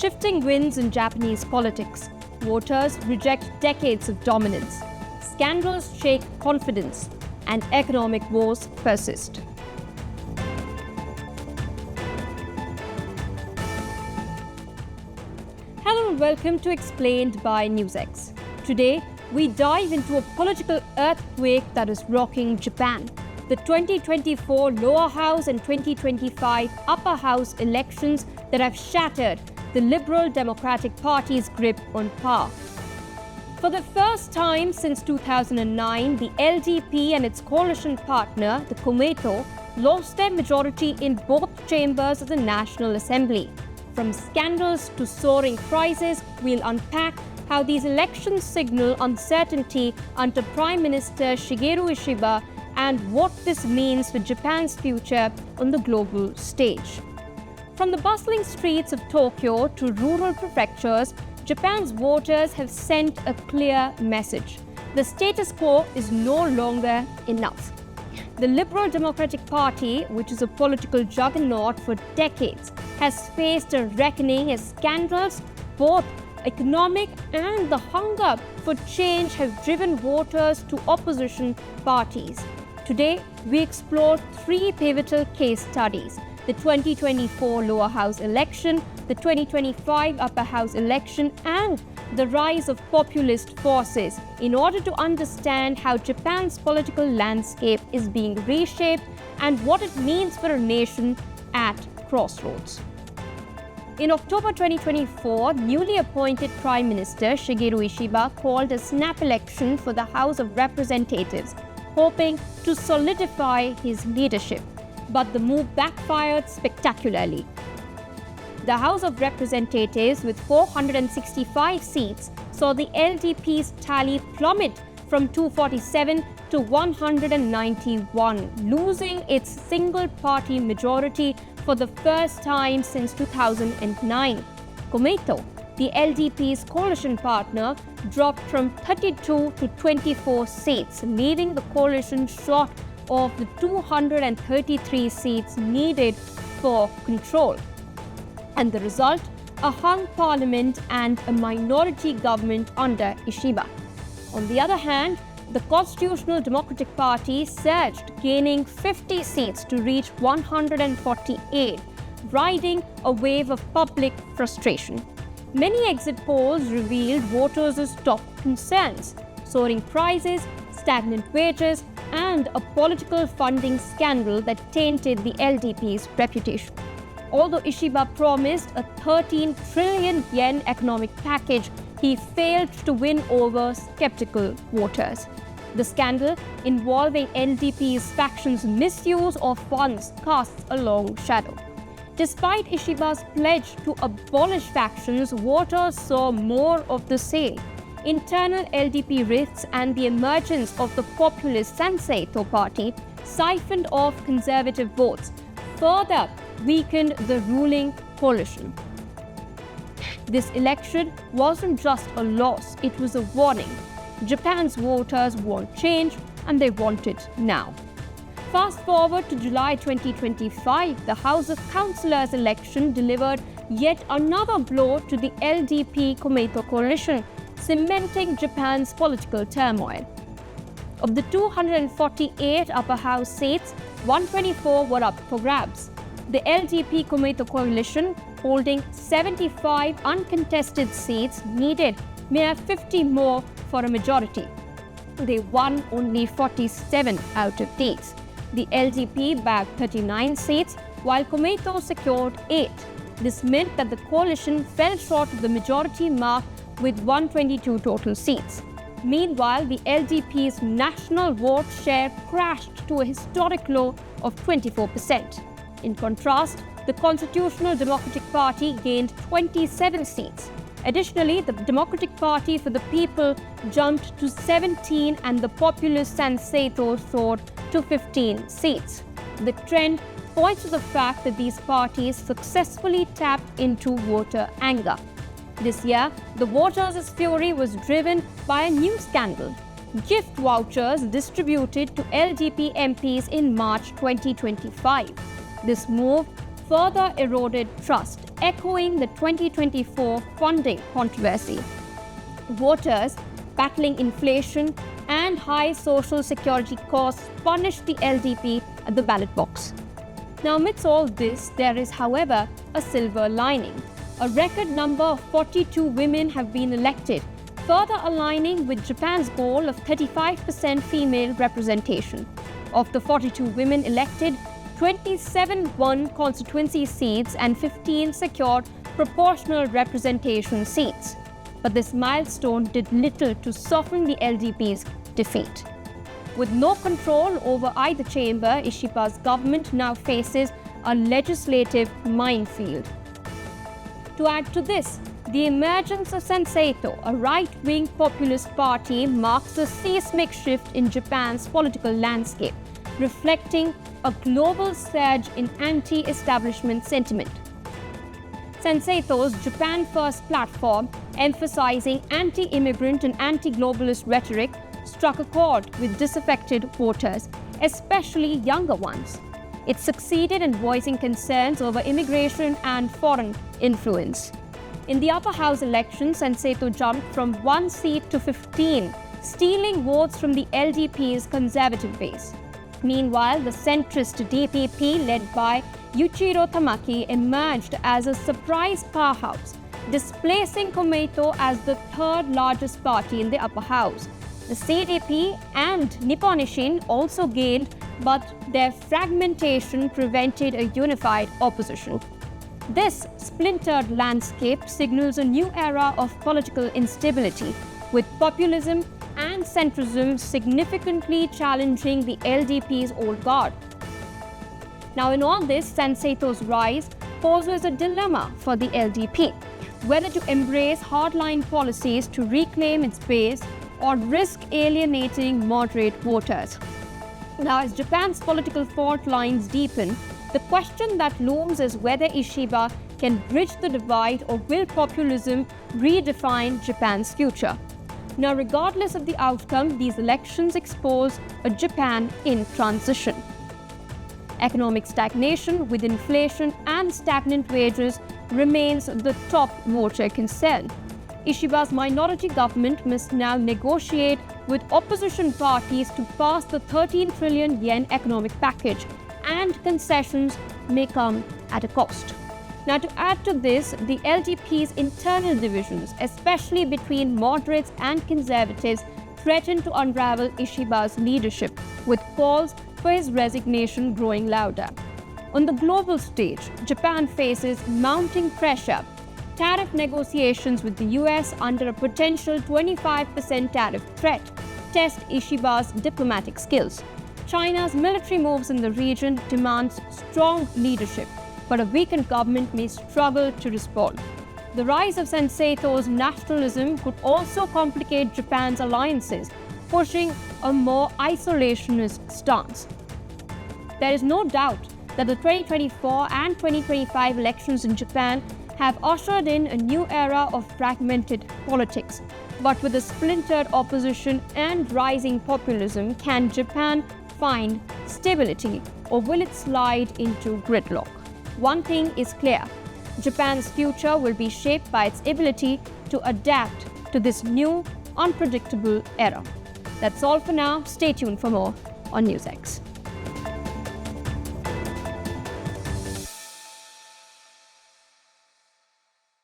Shifting winds in Japanese politics. Voters reject decades of dominance. Scandals shake confidence, and economic woes persist. Hello and welcome to Explained by NewsX. Today, we dive into a political earthquake that is rocking Japan. The 2024 lower house and 2025 upper house elections that have shattered the Liberal Democratic Party's grip on power. For the first time since 2009, the LDP and its coalition partner, the Komeito, lost their majority in both chambers of the National Assembly. From scandals to soaring prices, we'll unpack how these elections signal uncertainty under Prime Minister Shigeru Ishiba and what this means for Japan's future on the global stage. From the bustling streets of Tokyo to rural prefectures, Japan's voters have sent a clear message. The status quo is no longer enough. The Liberal Democratic Party, which is a political juggernaut for decades, has faced a reckoning as scandals, both economic and the hunger for change, have driven voters to opposition parties. Today, we explore three pivotal case studies: the 2024 lower house election, the 2025 upper house election, and the rise of populist forces, in order to understand how Japan's political landscape is being reshaped and what it means for a nation at crossroads. In October 2024, newly appointed Prime Minister Shigeru Ishiba called a snap election for the House of Representatives, hoping to solidify his leadership. But the move backfired spectacularly. The House of Representatives, with 465 seats, saw the LDP's tally plummet from 247 to 191, losing its single-party majority for the first time since 2009. Komeito, the LDP's coalition partner, dropped from 32 to 24 seats, leaving the coalition short of the 233 seats needed for control. And the result? A hung parliament and a minority government under Ishiba. On the other hand, the Constitutional Democratic Party surged, gaining 50 seats to reach 148, riding a wave of public frustration. Many exit polls revealed voters' top concerns: soaring prices, stagnant wages, and a political funding scandal that tainted the LDP's reputation. Although Ishiba promised a 13 trillion yen economic package, he failed to win over skeptical voters. The scandal involving LDP's faction's misuse of funds casts a long shadow. Despite Ishiba's pledge to abolish factions, voters saw more of the same. Internal LDP rifts and the emergence of the populist Sanseito party siphoned off conservative votes, further weakened the ruling coalition. This election wasn't just a loss, it was a warning. Japan's voters want change, and they want it now. Fast forward to July 2025, the House of Councillors election delivered yet another blow to the LDP Komeito coalition, cementing Japan's political turmoil. Of the 248 upper house seats, 124 were up for grabs. The LDP Komeito coalition, holding 75 uncontested seats, needed mere 50 more for a majority. They won only 47 out of these. The LDP bagged 39 seats, while Komeito secured 8. This meant that the coalition fell short of the majority mark with 122 total seats. Meanwhile, the LDP's national vote share crashed to a historic low of 24%. In contrast, the Constitutional Democratic Party gained 27 seats. Additionally, the Democratic Party for the People jumped to 17 and the populist Sanseito soared to 15 seats. The trend points to the fact that these parties successfully tapped into voter anger. This year, the voters' fury was driven by a new scandal: gift vouchers distributed to LDP MPs in March 2025. This move further eroded trust, echoing the 2024 funding controversy. Voters, battling inflation and high social security costs, punished the LDP at the ballot box. Now, amidst all this, there is, however, a silver lining. A record number of 42 women have been elected, further aligning with Japan's goal of 35% female representation. Of the 42 women elected, 27 won constituency seats and 15 secured proportional representation seats. But this milestone did little to soften the LDP's defeat. With no control over either chamber, Ishiba's government now faces a legislative minefield. To add to this, the Emergence of Senseito, a right-wing populist party, marks a seismic shift in Japan's political landscape, reflecting a global surge in anti-establishment sentiment. Sanseito's Japan First platform, emphasizing anti-immigrant and anti-globalist rhetoric, struck a chord with disaffected voters, especially younger ones. It succeeded in voicing concerns over immigration and foreign influence. In the upper house elections, Sanseito jumped from 1 seat to 15, stealing votes from the LDP's conservative base. Meanwhile, the centrist DPP, led by Yuichiro Tamaki, emerged as a surprise powerhouse, displacing Komeito as the third largest party in the upper house. The CDP and Nipponishin also gained, but their fragmentation prevented a unified opposition. This splintered landscape signals a new era of political instability, with populism and centrism significantly challenging the LDP's old guard. Now, in all this, Sanseito's rise poses a dilemma for the LDP, whether to embrace hardline policies to reclaim its base or risk alienating moderate voters. Now, as Japan's political fault lines deepen, the question that looms is whether Ishiba can bridge the divide, or will populism redefine Japan's future? Now, regardless of the outcome, these elections expose a Japan in transition. Economic stagnation with inflation and stagnant wages remains the top voter concern. Ishiba's minority government must now negotiate with opposition parties to pass the 13 trillion yen economic package, and concessions may come at a cost. Now, to add to this, the LDP's internal divisions, especially between moderates and conservatives, threaten to unravel Ishiba's leadership, with calls for his resignation growing louder. On the global stage, Japan faces mounting pressure. Tariff negotiations with the US under a potential 25% tariff threat test Ishiba's diplomatic skills. China's military moves in the region demands strong leadership, but a weakened government may struggle to respond. The rise of Sanseito's nationalism could also complicate Japan's alliances, pushing a more isolationist stance. There is no doubt that the 2024 and 2025 elections in Japan have ushered in a new era of fragmented politics. But with a splintered opposition and rising populism, can Japan find stability, or will it slide into gridlock? One thing is clear: Japan's future will be shaped by its ability to adapt to this new, unpredictable era. That's all for now. Stay tuned for more on NewsX.